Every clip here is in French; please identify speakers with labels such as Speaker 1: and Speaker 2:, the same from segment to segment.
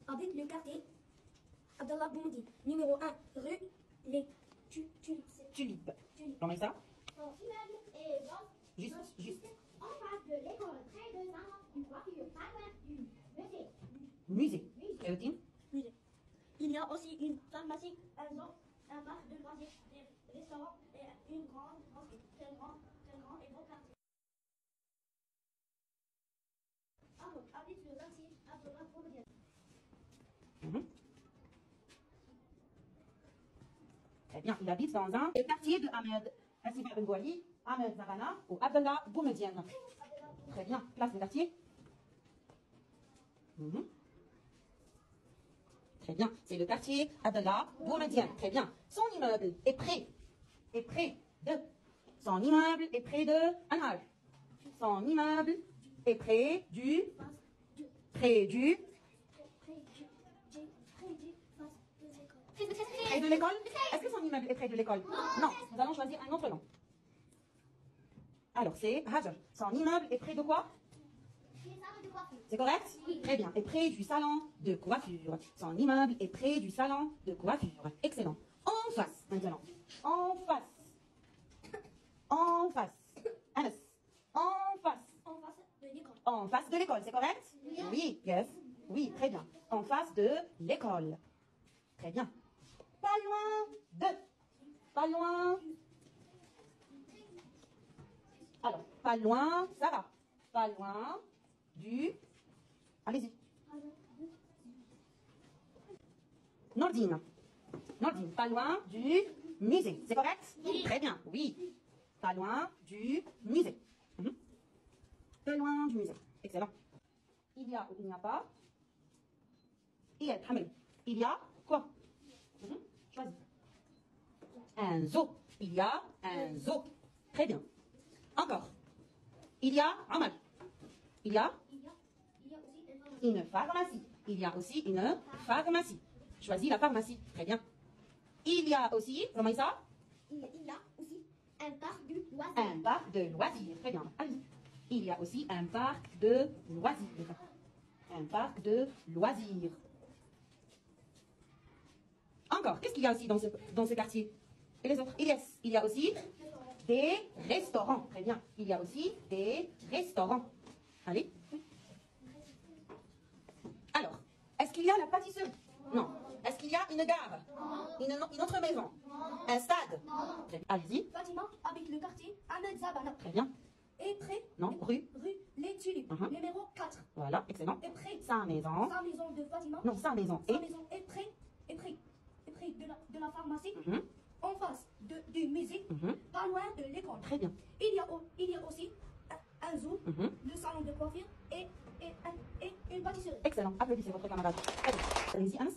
Speaker 1: Avec le quartier Abdallah Boumedi. Numéro 1, rue Les
Speaker 2: Tulipes. Comment ça?
Speaker 3: Son immeuble est
Speaker 2: Juste.
Speaker 3: en face de l'école, près de salon du coiffure, pas loin du
Speaker 2: Musée. Cléotine?
Speaker 1: Musée. Il y a aussi une pharmacie, un zoo, un parc de loisirs, des restaurants et une grande mosquée. Très grand et beau quartier. Alors, habite le quartier Abdallah Boumedi.
Speaker 2: Très bien. Il habite dans un quartier de Ahmed Hasiba Ben Bouali, Ahmed Zavana ou Abdallah Boumedienne. Très bien. Place de quartier. Très bien. C'est le quartier Abdallah Boumedienne. Très bien. Son immeuble est près de. Son immeuble est près de Anhaj. Son immeuble est près du. Près de l'école? Est-ce que son immeuble est près de l'école? Non. Nous allons choisir un autre nom. Alors, c'est Hajar. Son immeuble est près de quoi? C'est correct? Très bien. Est près du salon de coiffure. Son immeuble est près du salon de coiffure. Excellent. En face, maintenant. En face. Anas. En face.
Speaker 1: En face de l'école.
Speaker 2: En face de l'école, c'est correct? Oui, yes. Oui, très bien. En face de l'école. Très bien. Pas loin. Alors, pas loin, ça va. Pas loin du. Allez-y. Nordine, pas loin du musée. C'est correct? Très bien, oui. Pas loin du musée. Pas loin du musée. Excellent. Il y a ou il n'y a pas? Il y a quoi? Choisis. Un zoo. Il y a un zoo. Très bien. Encore. Il y a Amal. Il y a une pharmacie. Il y a aussi une pharmacie. Choisis la pharmacie. Très bien. Il y a aussi, comment ça?
Speaker 3: Il y a aussi un parc de loisirs.
Speaker 2: Un parc de loisirs. Très bien. Allez. Il y a aussi un parc de loisirs. Un parc de loisirs. Encore, qu'est-ce qu'il y a aussi dans ce quartier? Et les autres? Il y a aussi des restaurants. Très bien. Il y a aussi des restaurants. Allez. Alors, est-ce qu'il y a la pâtisserie? Non. Est-ce qu'il y a une gare? Une autre maison? Un stade? Allez-y.
Speaker 1: Fatima habite le quartier Ahmed Zabana.
Speaker 2: Très bien.
Speaker 1: Et près.
Speaker 2: Non, rue.
Speaker 1: Les Tulipes. Numéro 4.
Speaker 2: Voilà, excellent.
Speaker 1: Et près.
Speaker 2: Sa maison.
Speaker 1: Sa maison de Fatima.
Speaker 2: Non, sa maison.
Speaker 1: Sa maison est près de la pharmacie. En face du musée. Pas loin de l'école.
Speaker 2: Très bien.
Speaker 1: Il y a aussi un zoo, le salon de coiffure et une pâtisserie.
Speaker 2: Excellent. Applaudissez votre camarade. Allez-y, Anas.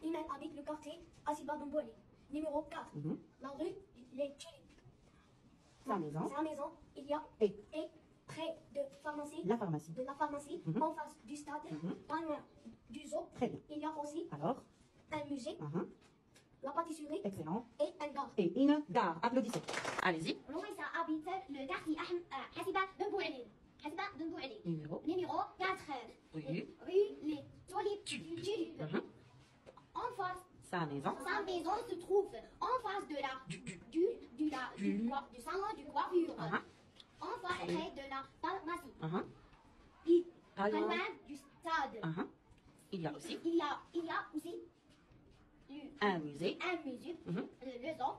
Speaker 1: Iman habite le quartier Asiba Domboli. Numéro 4. La rue Les Tulipes.
Speaker 2: Sa maison.
Speaker 1: Sa maison, il y a
Speaker 2: Et
Speaker 1: près de pharmacie.
Speaker 2: la pharmacie.
Speaker 1: De la pharmacie, en face du stade, pas loin du zoo.
Speaker 2: Très bien.
Speaker 1: Il y a aussi
Speaker 2: Alors,
Speaker 1: un musée, la pâtisserie
Speaker 2: excellent.
Speaker 1: et un gare.
Speaker 2: Et une gare. Applaudissez. Allez-y.
Speaker 3: Romaïsa habite le quartier Hasiba Ben Bouali. Numéro 4.
Speaker 2: Rue.
Speaker 3: Les Tulipes. En face.
Speaker 2: Sa maison.
Speaker 3: Sa maison se trouve en face de du salon du coiffure. En face près de la pharmacie. Pas loin du stade.
Speaker 2: Il y a aussi
Speaker 3: Il y a aussi
Speaker 2: un musée.
Speaker 3: le zoo